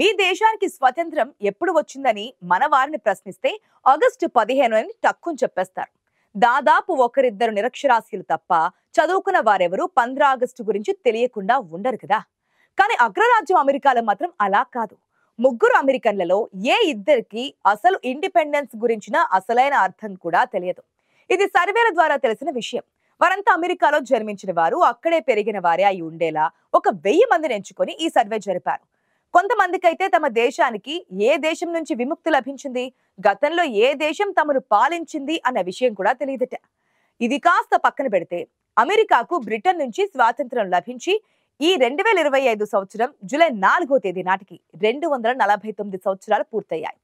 మీ దేశానికి స్వతంత్రం ఎప్పుడు వచ్చిందని మన వారిని ప్రశ్నిస్తే ఆగస్టు 15 అని టక్కుని చెప్పేస్తారు. దాదాపు ఒకరిద్దరు నిరక్షరాస్యులు తప్ప చదువుకున్న వారెవరూ 15 ఆగస్టు గురించి తెలియకుండా ఉండరు కదా. కానీ అగ్రరాజ్యం అమెరికాలో మాత్రం అలా కాదు. ముగ్గురు అమెరికన్లలో ఏ ఇద్దరికి అసలు ఇండిపెండెన్స్ గురించిన అసలైన అర్థం కూడా తెలియదు. ఇది సర్వేల ద్వారా తెలిసిన విషయం. వారంతా అమెరికాలో జన్మించిన వారు, అక్కడే పెరిగిన వారే అయి ఉండేలా ఒక 1000 మందిని ఎంచుకొని ఈ సర్వే జరిపారు. కొంతమందికైతే తమ దేశానికి ఏ దేశం నుంచి విముక్తి లభించింది, గతంలో ఏ దేశం తమను పాలించింది అన్న విషయం కూడా తెలియదట. ఇది కాస్త పక్కన పెడితే అమెరికాకు బ్రిటన్ నుంచి స్వాతంత్రం లభించి ఈ 2025 సంవత్సరం జూలై 4వ తేదీ నాటికి 249 సంవత్సరాలు పూర్తయ్యాయి.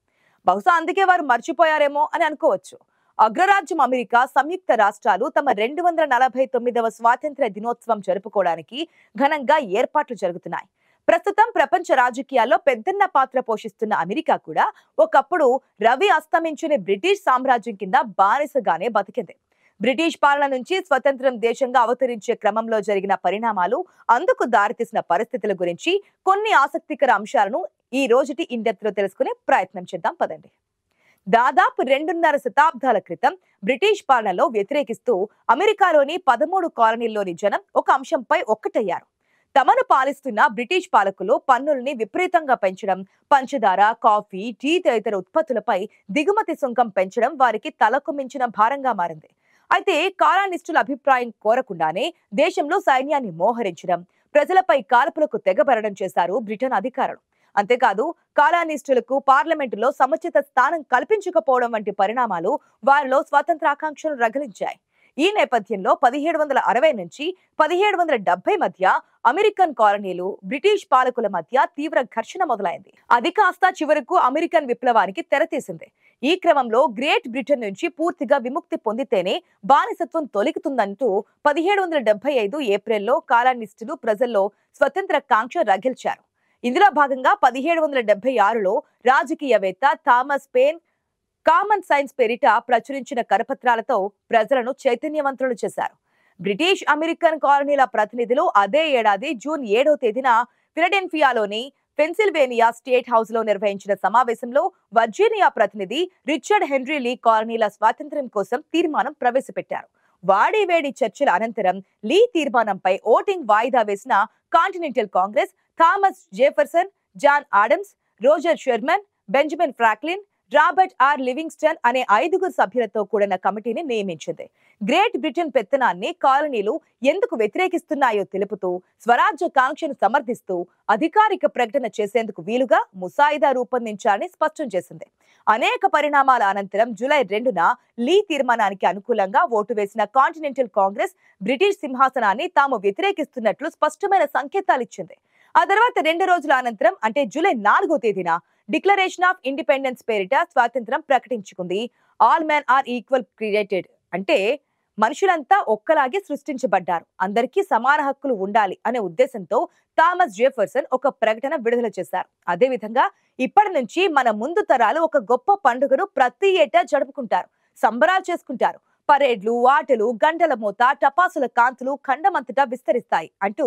బహుశా అందుకే వారు మర్చిపోయారేమో అని అనుకోవచ్చు. అగ్రరాజ్యం అమెరికా సంయుక్త రాష్ట్రాలు తమ 249వ స్వాతంత్ర దినోత్సవం జరుపుకోవడానికి ఘనంగా ఏర్పాట్లు జరుగుతున్నాయి. ప్రస్తుతం ప్రపంచ రాజకీయాల్లో పెద్దన్న పాత్ర పోషిస్తున్న అమెరికా కూడా ఒకప్పుడు రవి అస్తమించిన బ్రిటిష్ సామ్రాజ్యం కింద బానిసగానే బతికింది. బ్రిటిష్ పాలన నుంచి స్వతంత్రం దేశంగా అవతరించే క్రమంలో జరిగిన పరిణామాలు, అందుకు దారితీసిన పరిస్థితుల గురించి కొన్ని ఆసక్తికర అంశాలను ఈ రోజుటి ఇండెప్త్ లో తెలుసుకునే ప్రయత్నం చేద్దాం పదండి. దాదాపు 2.5 శతాబ్దాల క్రితం బ్రిటిష్ పాలనలో వ్యతిరేకిస్తూ అమెరికాలోని 13 కాలనీల్లోని జనం ఒక అంశంపై ఒక్కటయ్యారు. తమను పాలిస్తున్న బ్రిటిష్ పాలకులు పన్నుల్ని విపరీతంగా పెంచడం, పంచదార, కాఫీ, టీ తదితర ఉత్పత్తులపై దిగుమతి సుంకం పెంచడం వారికి తలకు మించిన భారంగా మారింది. అయితే కాలానిస్టుల అభిప్రాయం కోరకుండానే దేశంలో సైన్యాన్ని మోహరించడం, ప్రజలపై కాల్పులకు తెగబరడం చేశారు బ్రిటన్ అధికారులు. అంతేకాదు కాలానిస్టులకు పార్లమెంటులో సముచిత స్థానం కల్పించకపోవడం వంటి పరిణామాలు వారిలో స్వాతంత్రాకాంక్షను రగిలించాయి. ఈ నేపథ్యంలో 1760 నుంచి 1770 మధ్య అమెరికన్ కాలనీలు, బ్రిటిష్ పాలకుల మధ్య తీవ్ర ఘర్షణ మొదలైంది. అది కాస్త చివరకు అమెరికన్ విప్లవానికి తెరతీసింది. ఈ క్రమంలో గ్రేట్ బ్రిటన్ నుంచి పూర్తిగా విముక్తి పొందితేనే బానిసత్వం తొలగుతుందంటూ 1775 ఏప్రిల్లో కాలానిస్టులు ప్రజల్లో స్వతంత్ర కాంక్ష రగిల్చారు. ఇందులో భాగంగా 1776లో రాజకీయవేత్త థామస్ పెయిన్ కామన్ సైన్స్ పేరిట ప్రచురించిన కరపత్రాలతో ప్రజలను చైతన్యవంతులు చేశారు. బ్రిటిష్ అమెరికన్ కాలనీల ప్రతినిధులు అదే ఏడాది జూన్ 7వ తేదీన ఫిలడెల్ఫియాలోని పెన్సిల్వేనియా స్టేట్ హౌస్ లో నిర్వహించిన సమావేశంలో వర్జీనియా ప్రతినిధి రిచర్డ్ హెన్రీ లీ కాలనీల స్వాతంత్ర్యం కోసం తీర్మానం ప్రవేశపెట్టారు. వాడివేడి చర్చల అనంతరం లీ తీర్మానంపై ఓటింగ్ వాయిదా వేసిన continental congress Thomas Jefferson, John Adams, Roger Sherman, Benjamin Franklin, Robert R Livingston అనే 5 సభ్యులతో కూడిన కమిటీని నియమించింది. గ్రేట్ బ్రిటన్ పెత్తనాన్ని కాలనీలు ఎందుకు వ్యతిరేకిస్తున్నాయో తెలుపుతూ, స్వరాజ్య కాంక్షను సమర్థిస్తూ అధికారిక ప్రకటన చేసేందుకు వీలుగా ముసాయిదా రూపొందించాలని స్పష్టం చేసింది. అనేక పరిణామాల అనంతరం జూలై 2న లీ తీర్మానానికి అనుకూలంగా ఓటు వేసిన కాంటినెంటల్ కాంగ్రెస్ బ్రిటిష్ సింహాసనాన్ని తాము వ్యతిరేకిస్తున్నట్లు స్పష్టమైన సంకేతాలిచ్చింది. ఆ తర్వాత 2 రోజుల అనంతరం అంటే జూలై 4వ తేదీన డిక్లరేషన్ ఆఫ్ ఇండిపెండెన్స్ పేరిట స్వాతంత్రం ప్రకటించుకుంది. All men are equal created అంటే మనుషులంతా ఒక్కలాగే సృష్టించబడ్డారు, అందరికీ సమాన హక్కులు ఉండాలి అనే ఉద్దేశంతో థామస్ జెఫర్సన్ ఒక ప్రకటన విడుదల చేశారు. అదేవిధంగా ఇప్పటి నుంచి మన ముందు తరాలు ఒక గొప్ప పండుగను ప్రతి ఏటా జరుపుకుంటారు, సంబరాలు చేసుకుంటారు. పరేడ్లు, ఆటలు, గంటల మోత, టపాసుల కాంతులు ఖండమంతటా విస్తరిస్తాయి అంటూ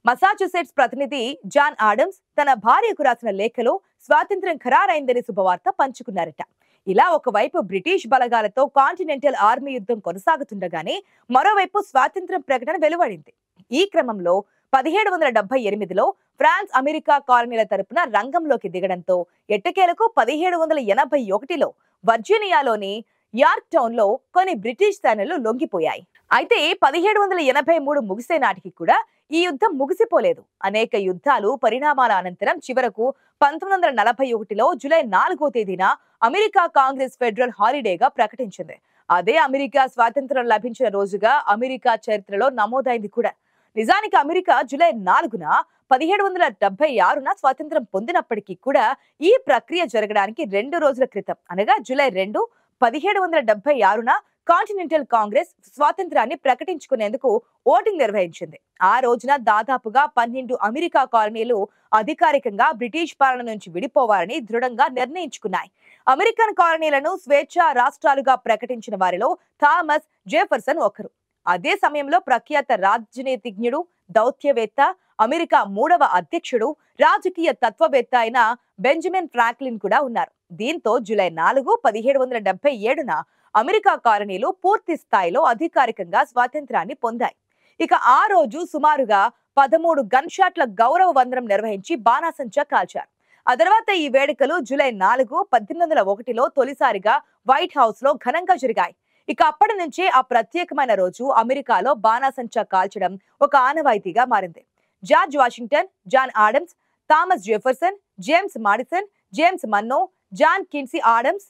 మసాచుసెట్స్ ప్రతినిధి జాన్ ఆడమ్స్ తన భార్యకు రాసిన లేఖలో స్వాతంత్ర్యం ఖరారైందని శుభవార్త పంచుకున్నారట. ఇలా ఒకవైపు బ్రిటిష్ బలగాలతో కాంటినెంటల్ ఆర్మీ యుద్ధం కొనసాగుతుండగానే మరోవైపు స్వాతంత్ర్యం ప్రకటన వెలువడింది. ఈ క్రమంలో 1778లో ఫ్రాన్స్ అమెరికా కాలనీల తరపున రంగంలోకి దిగడంతో ఎట్టకేలకు 1781లో వర్జీనియాలోని యార్క్ టౌన్ లో కొన్ని బ్రిటిష్ సేనలు లొంగిపోయాయి. అయితే 1783 ముగిసే నాటికి కూడా ఈ యుద్ధం ముగిసిపోలేదు. అనేక యుద్ధాలు, పరిణామాల అనంతరం చివరకు 1941లో జూలై 4వ తేదీన అమెరికా కాంగ్రెస్ ఫెడరల్ హాలిడేగా ప్రకటించింది. అదే అమెరికా స్వాతంత్రం లభించిన రోజుగా అమెరికా చరిత్రలో నమోదైంది కూడా. నిజానికి అమెరికా జూలై 4న 1776న స్వాతంత్రం పొందినప్పటికీ కూడా ఈ ప్రక్రియ జరగడానికి 2 రోజుల క్రితం అనగా జూలై 2, 1776న కాంటినెంటల్ కాంగ్రెస్ స్వాతంత్రాన్ని ప్రకటించుకునేందుకు ఓటింగ్ నిర్వహించింది. ఆ రోజున దాదాపుగా 12 అమెరికా కాలనీలు అధికారికంగా బ్రిటిష్ పాలన నుంచి విడిపోవాలని దృఢంగా నిర్ణయించుకున్నాయి. అమెరికన్ కాలనీలను స్వేచ్ఛా రాష్ట్రాలుగా ప్రకటించిన వారిలో థామస్ జెఫర్సన్ ఒకరు. అదే సమయంలో ప్రఖ్యాత రాజనీతిజ్ఞుడు, దౌత్యవేత్త, అమెరికా 3వ అధ్యక్షుడు, రాజకీయ తత్వవేత్త అయిన బెంజమిన్ ఫ్రాంక్లిన్ కూడా ఉన్నారు. దీంతో జూలై 4, 1777న అమెరికా కాలనీలు పూర్తి స్థాయిలో అధికారికంగా స్వాతంత్రాన్ని పొందాయి. ఇక ఆ రోజు సుమారుగా 13 గన్ షాట్ల గౌరవ వందనం నిర్వహించి బాణాసంచా కాల్చారు. ఆ తర్వాత ఈ వేడుకలు జూలై 4, 1801లో తొలిసారిగా వైట్ హౌస్ లో ఘనంగా జరిగాయి. ఇక అప్పటి నుంచే ఆ ప్రత్యేకమైన రోజు అమెరికాలో బాణాసంచా కాల్చడం ఒక ఆనవాయితీగా మారింది. George Washington, John Adams, Thomas Jefferson, James Madison, James Monroe, John Quincy Adams,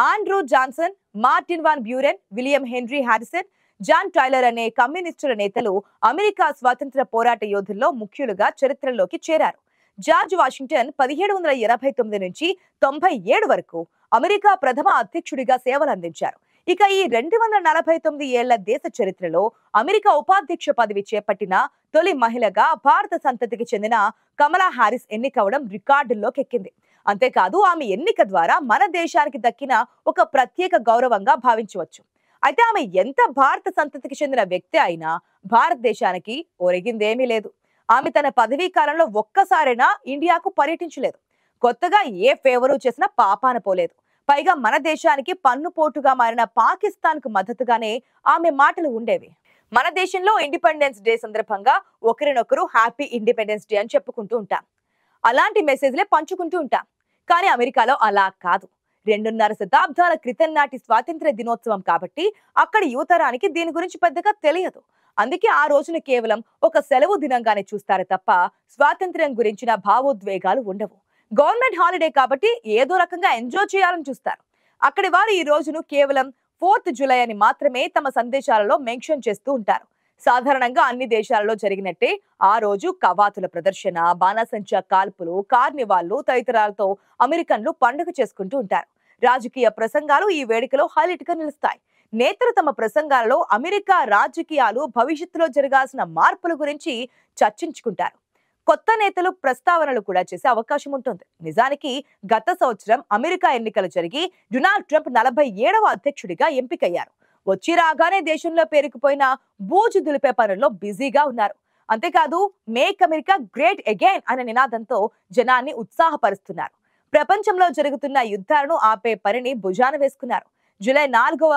Andrew Johnson, Martin Van Buren, William Henry Harrison, John Tyler అనే కమ్యూనిస్టుల నేతలు అమెరికా స్వాతంత్ర పోరాట యోధుల్లో ముఖ్యులుగా చరిత్రలోకి చేరారు. జార్జ్ వాషింగ్టన్ 1789 నుంచి 97 వరకు అమెరికా ప్రథమ అధ్యక్షుడిగా సేవలందించారు. ఇక ఈ 249 ఏళ్ల దేశ చరిత్రలో అమెరికా ఉపాధ్యక్ష పదవి చేపట్టిన తొలి మహిళగా భారత సంతతికి చెందిన కమలా హారిస్ ఎన్నికవడం రికార్డుల్లోకి ఎక్కింది. అంతేకాదు ఆమె ఎన్నిక ద్వారా మన దేశానికి దక్కిన ఒక ప్రత్యేక గౌరవంగా భావించవచ్చు. అయితే ఆమె ఎంత భారత సంతతికి చెందిన వ్యక్తి అయినా భారతదేశానికి ఒరిగిందేమీ లేదు. ఆమె తన పదవీ కాలంలో ఒక్కసారైనా ఇండియాకు పర్యటించలేదు. కొత్తగా ఏ ఫేవరు చేసినా పాపాన పోలేదు. పైగా మన దేశానికి పన్నుపోటుగా మారిన పాకిస్తాన్ కు మద్దతుగానే ఆమె మాటలు ఉండేవి. మన దేశంలో ఇండిపెండెన్స్ డే సందర్భంగా ఒకరినొకరు హ్యాపీ ఇండిపెండెన్స్ డే అని చెప్పుకుంటూ ఉంటాం. అలాంటి మెసేజ్లే పంచుకుంటూ ఉంటాం. కానీ అమెరికాలో అలా కాదు. 2.5 శతాబ్దాల క్రితం నాటి స్వాతంత్ర దినోత్సవం కాబట్టి అక్కడ యువతరానికి దీని గురించి పెద్దగా తెలియదు. అందుకే ఆ రోజును కేవలం ఒక సెలవు దినంగానే చూస్తారు తప్ప స్వాతంత్ర్యం గురించిన భావోద్వేగాలు ఉండవు. గవర్నమెంట్ హాలిడే కాబట్టి ఏదో రకంగా ఎంజాయ్ చేయాలని చూస్తారు. అక్కడి వారు ఈ రోజును కేవలం 4th జూలై అని మాత్రమే తమ సందేశాలలో మెన్షన్ చేస్తూ ఉంటారు. సాధారణంగా అన్ని దేశాలలో జరిగినట్టే ఆ రోజు కవాతుల ప్రదర్శన, బాణాసంచా కాల్పులు, కార్నివాళ్లు తదితరాలతో అమెరికన్లు పండుగ చేసుకుంటూ ఉంటారు. రాజకీయ ప్రసంగాలు ఈ వేడుకలో హైలైట్ గా నిలుస్తాయి. నేతలు తమ ప్రసంగాలలో అమెరికా రాజకీయాలు, భవిష్యత్తులో జరగాల్సిన మార్పుల గురించి చర్చించుకుంటారు. కొత్త నేతలు ప్రస్తావనలు కూడా చేసే అవకాశం ఉంటుంది. నిజానికి గత సంవత్సరం అమెరికా ఎన్నికలు జరిగి డొనాల్డ్ ట్రంప్ 47వ అధ్యక్షుడిగా ఎంపికయ్యారు. వచ్చి రాగానే దేశంలో పేరుకుపోయిన బూజు దులిపే పనుల్లో బిజీగా ఉన్నారు. అంతేకాదు మేక్ అమెరికా గ్రేట్ అగైన్ అనే నినాదంతో జనాన్ని ఉత్సాహపరుస్తున్నారు. ప్రపంచంలో జరుగుతున్న యుద్ధాలను ఆపే పనిని భుజాన వేసుకున్నారు. జూలై 4వ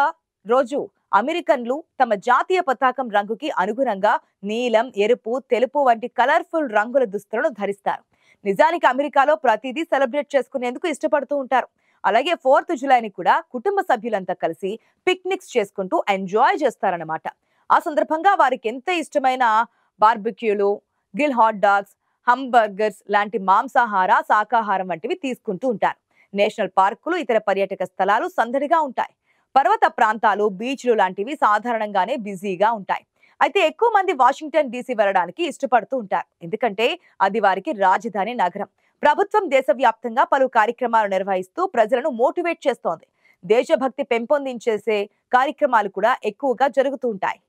రోజు అమెరికన్లు తమ జాతీయ పతాకం రంగుకి అనుగుణంగా నీలం, ఎరుపు, తెలుపు వంటి కలర్ఫుల్ రంగుల దుస్తులను ధరిస్తారు. నిజానికి అమెరికాలో ప్రతిదీ సెలబ్రేట్ చేసుకునేందుకు ఇష్టపడుతూ ఉంటారు. అలాగే 4th జూలైని కూడా కుటుంబ సభ్యులంతా కలిసి పిక్నిక్స్ చేసుకుంటూ ఎంజాయ్ చేస్తారన్నమాట. ఆ సందర్భంగా వారికి ఎంత ఇష్టమైన బార్బిక్యూలు, గ్రిల్ హాట్ డాగ్స్, హంబర్గర్స్ లాంటి మాంసాహార, శాకాహారం వంటివి తీసుకుంటూ ఉంటారు. నేషనల్ పార్కులు, ఇతర పర్యాటక స్థలాలు సందడిగా ఉంటాయి. పర్వత ప్రాంతాలు, బీచ్లు లాంటివి సాధారణంగానే బిజీగా ఉంటాయి. అయితే ఎక్కువ మంది వాషింగ్టన్ డీసీ వెళ్ళడానికి ఇష్టపడుతూ ఉంటారు. ఎందుకంటే అది వారికి రాజధాని నగరం. ప్రభుత్వం దేశవ్యాప్తంగా పలు కార్యక్రమాలు నిర్వహిస్తూ ప్రజలను మోటివేట్ చేస్తోంది. దేశభక్తి పెంపొందించేసే కార్యక్రమాలు కూడా ఎక్కువగా జరుగుతూ ఉంటాయి.